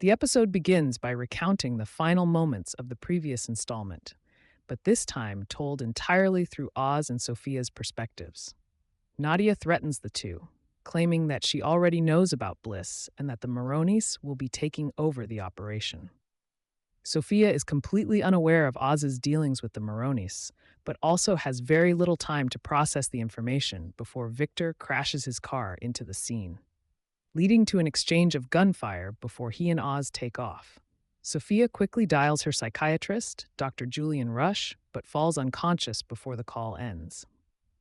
The episode begins by recounting the final moments of the previous installment, but this time told entirely through Oz and Sophia's perspectives. Nadia threatens the two, claiming that she already knows about Bliss and that the Maronis will be taking over the operation. Sophia is completely unaware of Oz's dealings with the Maronis, but also has very little time to process the information before Victor crashes his car into the scene, leading to an exchange of gunfire before he and Oz take off. Sophia quickly dials her psychiatrist, Dr. Julian Rush, but falls unconscious before the call ends.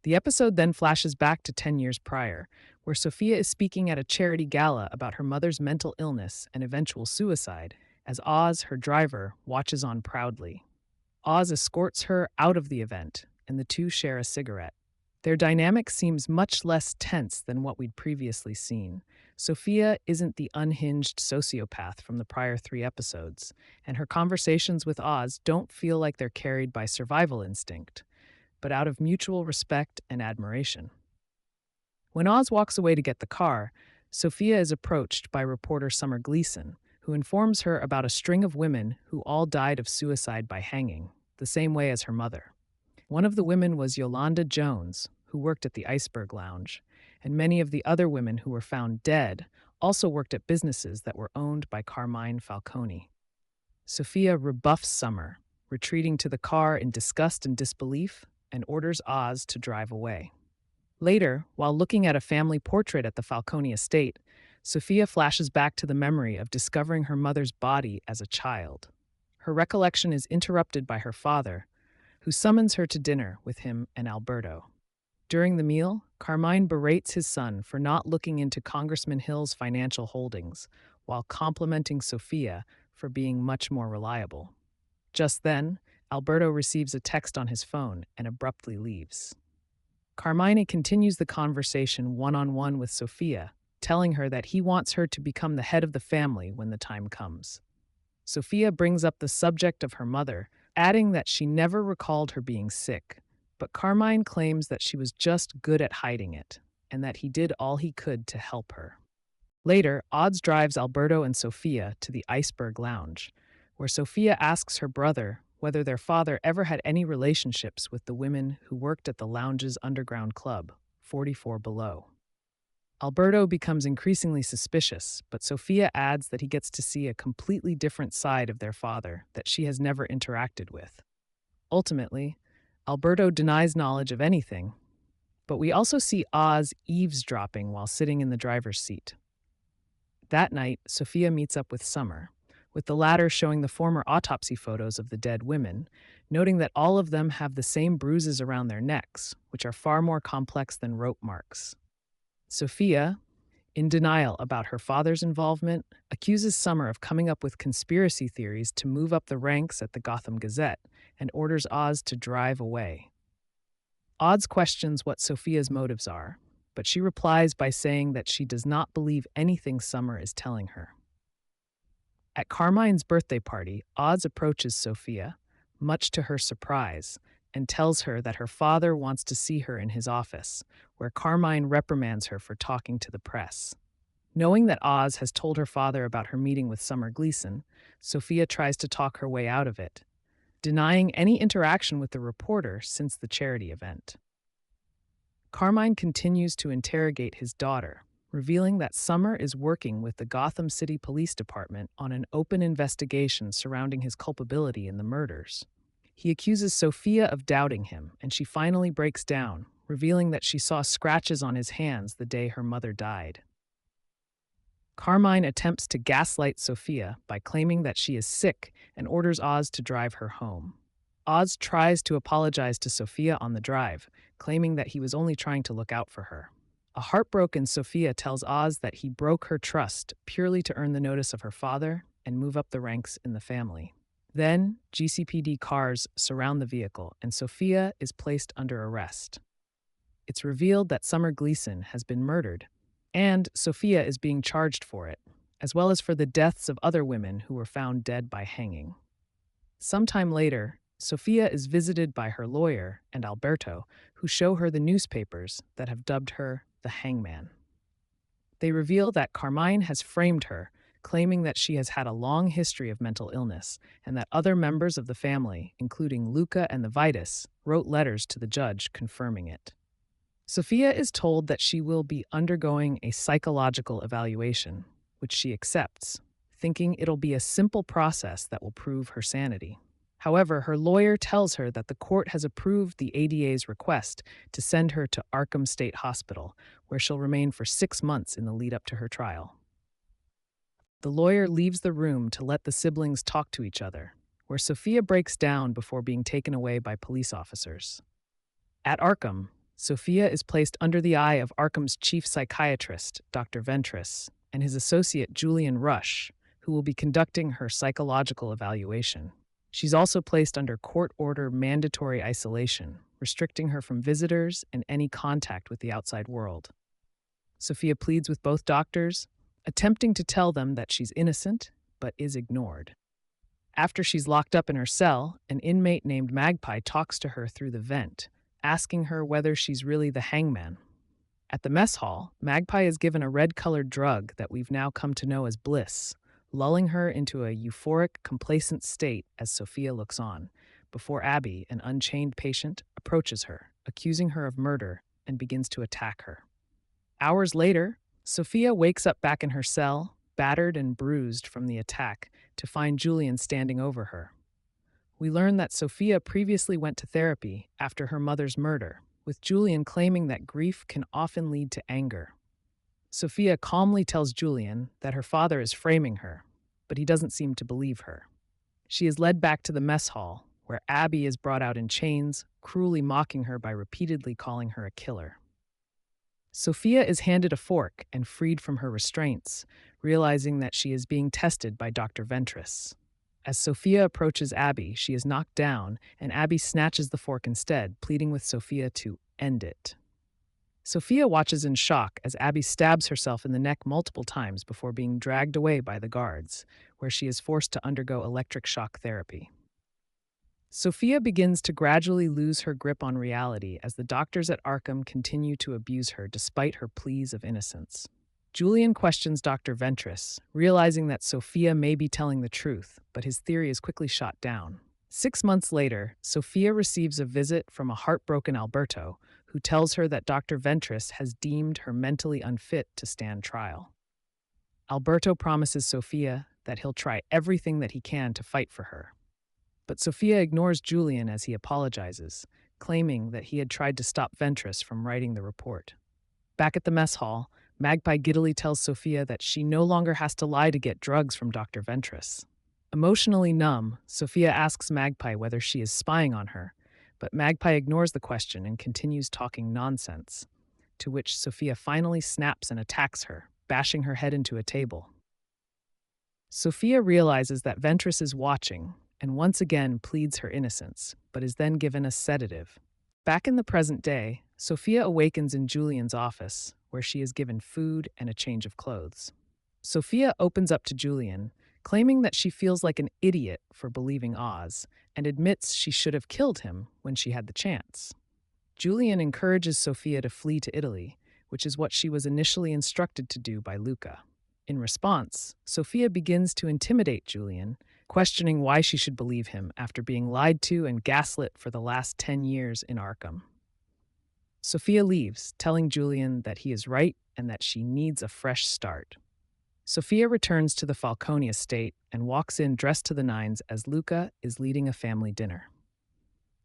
The episode then flashes back to 10 years prior, where Sophia is speaking at a charity gala about her mother's mental illness and eventual suicide, as Oz, her driver, watches on proudly. Oz escorts her out of the event, and the two share a cigarette. Their dynamic seems much less tense than what we'd previously seen. Sophia isn't the unhinged sociopath from the prior three episodes, and her conversations with Oz don't feel like they're carried by survival instinct, but out of mutual respect and admiration. When Oz walks away to get the car, Sophia is approached by reporter Summer Gleason, who informs her about a string of women who all died of suicide by hanging, the same way as her mother. One of the women was Yolanda Jones, who worked at the Iceberg Lounge, and many of the other women who were found dead also worked at businesses that were owned by Carmine Falcone. Sophia rebuffs Summer, retreating to the car in disgust and disbelief, and orders Oz to drive away. Later, while looking at a family portrait at the Falcone estate, Sophia flashes back to the memory of discovering her mother's body as a child. Her recollection is interrupted by her father, who summons her to dinner with him and Alberto. During the meal, Carmine berates his son for not looking into Congressman Hill's financial holdings, while complimenting Sophia for being much more reliable. Just then, Alberto receives a text on his phone and abruptly leaves. Carmine continues the conversation one-on-one with Sophia, telling her that he wants her to become the head of the family when the time comes. Sophia brings up the subject of her mother, adding that she never recalled her being sick, but Carmine claims that she was just good at hiding it, and that he did all he could to help her. Later, Oz drives Alberto and Sophia to the Iceberg Lounge, where Sophia asks her brother whether their father ever had any relationships with the women who worked at the lounge's underground club, 44 Below. Alberto becomes increasingly suspicious, but Sophia adds that he gets to see a completely different side of their father that she has never interacted with. Ultimately, Alberto denies knowledge of anything, but we also see Oz eavesdropping while sitting in the driver's seat. That night, Sophia meets up with Summer, with the latter showing the former autopsy photos of the dead women, noting that all of them have the same bruises around their necks, which are far more complex than rope marks. Sophia, in denial about her father's involvement, accuses Summer of coming up with conspiracy theories to move up the ranks at the Gotham Gazette and orders Oz to drive away. Oz questions what Sophia's motives are, but she replies by saying that she does not believe anything Summer is telling her. At Carmine's birthday party, Oz approaches Sophia, much to her surprise, and tells her that her father wants to see her in his office, where Carmine reprimands her for talking to the press. Knowing that Oz has told her father about her meeting with Summer Gleason, Sophia tries to talk her way out of it, denying any interaction with the reporter since the charity event. Carmine continues to interrogate his daughter, revealing that Summer is working with the Gotham City Police Department on an open investigation surrounding his culpability in the murders. He accuses Sophia of doubting him, and she finally breaks down, revealing that she saw scratches on his hands the day her mother died. Carmine attempts to gaslight Sophia by claiming that she is sick and orders Oz to drive her home. Oz tries to apologize to Sophia on the drive, claiming that he was only trying to look out for her. A heartbroken Sophia tells Oz that he broke her trust purely to earn the notice of her father and move up the ranks in the family. Then, GCPD cars surround the vehicle, and Sophia is placed under arrest. It's revealed that Summer Gleason has been murdered, and Sophia is being charged for it, as well as for the deaths of other women who were found dead by hanging. Sometime later, Sophia is visited by her lawyer and Alberto, who show her the newspapers that have dubbed her the hangman. They reveal that Carmine has framed her, claiming that she has had a long history of mental illness and that other members of the family, including Luca and the Vitus, wrote letters to the judge confirming it. Sophia is told that she will be undergoing a psychological evaluation, which she accepts, thinking it'll be a simple process that will prove her sanity. However, her lawyer tells her that the court has approved the ADA's request to send her to Arkham State Hospital, where she'll remain for 6 months in the lead up to her trial. The lawyer leaves the room to let the siblings talk to each other, where Sophia breaks down before being taken away by police officers. At Arkham, Sophia is placed under the eye of Arkham's chief psychiatrist, Dr. Ventris, and his associate Julian Rush, who will be conducting her psychological evaluation. She's also placed under court-order mandatory isolation, restricting her from visitors and any contact with the outside world. Sophia pleads with both doctors, attempting to tell them that she's innocent, but is ignored. After she's locked up in her cell, an inmate named Magpie talks to her through the vent, asking her whether she's really the hangman. At the mess hall, Magpie is given a red-colored drug that we've now come to know as bliss, lulling her into a euphoric, complacent state as Sophia looks on, before Abby, an unchained patient, approaches her, accusing her of murder, and begins to attack her. Hours later, Sophia wakes up back in her cell, battered and bruised from the attack, to find Julian standing over her. We learn that Sophia previously went to therapy after her mother's murder, with Julian claiming that grief can often lead to anger. Sophia calmly tells Julian that her father is framing her, but he doesn't seem to believe her. She is led back to the mess hall, where Abby is brought out in chains, cruelly mocking her by repeatedly calling her a killer. Sophia is handed a fork and freed from her restraints, realizing that she is being tested by Dr. Ventris. As Sophia approaches Abby, she is knocked down, and Abby snatches the fork instead, pleading with Sophia to end it. Sophia watches in shock as Abby stabs herself in the neck multiple times before being dragged away by the guards, where she is forced to undergo electric shock therapy. Sophia begins to gradually lose her grip on reality as the doctors at Arkham continue to abuse her despite her pleas of innocence. Julian questions Dr. Ventris, realizing that Sophia may be telling the truth, but his theory is quickly shot down. 6 months later, Sophia receives a visit from a heartbroken Alberto, who tells her that Dr. Ventris has deemed her mentally unfit to stand trial. Alberto promises Sophia that he'll try everything that he can to fight for her. But Sophia ignores Julian as he apologizes, claiming that he had tried to stop Ventris from writing the report. Back at the mess hall, Magpie giddily tells Sophia that she no longer has to lie to get drugs from Dr. Ventris. Emotionally numb, Sophia asks Magpie whether she is spying on her, but Magpie ignores the question and continues talking nonsense, to which Sophia finally snaps and attacks her, bashing her head into a table. Sophia realizes that Ventris is watching and once again pleads her innocence, but is then given a sedative. Back in the present day, Sophia awakens in Julian's office, where she is given food and a change of clothes. Sophia opens up to Julian, claiming that she feels like an idiot for believing Oz, and admits she should have killed him when she had the chance. Julian encourages Sophia to flee to Italy, which is what she was initially instructed to do by Luca. In response, Sophia begins to intimidate Julian, questioning why she should believe him after being lied to and gaslit for the last 10 years in Arkham. Sophia leaves, telling Julian that he is right and that she needs a fresh start. Sophia returns to the Falcone estate and walks in dressed to the nines as Luca is leading a family dinner.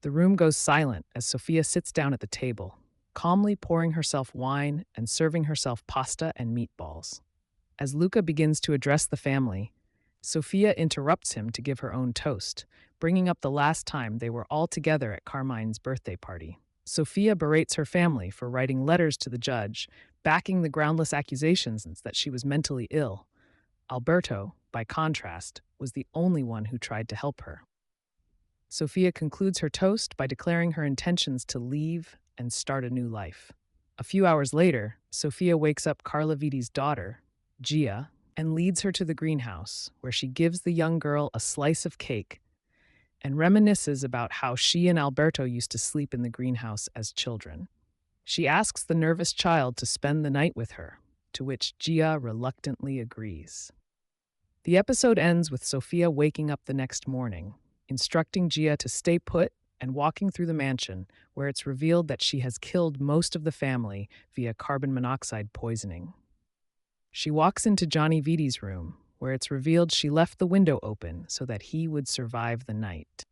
The room goes silent as Sophia sits down at the table, calmly pouring herself wine and serving herself pasta and meatballs. As Luca begins to address the family, Sophia interrupts him to give her own toast, bringing up the last time they were all together at Carmine's birthday party. Sophia berates her family for writing letters to the judge, backing the groundless accusations that she was mentally ill. Alberto, by contrast, was the only one who tried to help her. Sophia concludes her toast by declaring her intentions to leave and start a new life. A few hours later, Sophia wakes up Carla Viti's daughter, Gia, and leads her to the greenhouse, where she gives the young girl a slice of cake and reminisces about how she and Alberto used to sleep in the greenhouse as children. She asks the nervous child to spend the night with her, to which Gia reluctantly agrees. The episode ends with Sophia waking up the next morning, instructing Gia to stay put and walking through the mansion, where it's revealed that she has killed most of the family via carbon monoxide poisoning. She walks into Johnny Viti's room, where it's revealed she left the window open so that he would survive the night.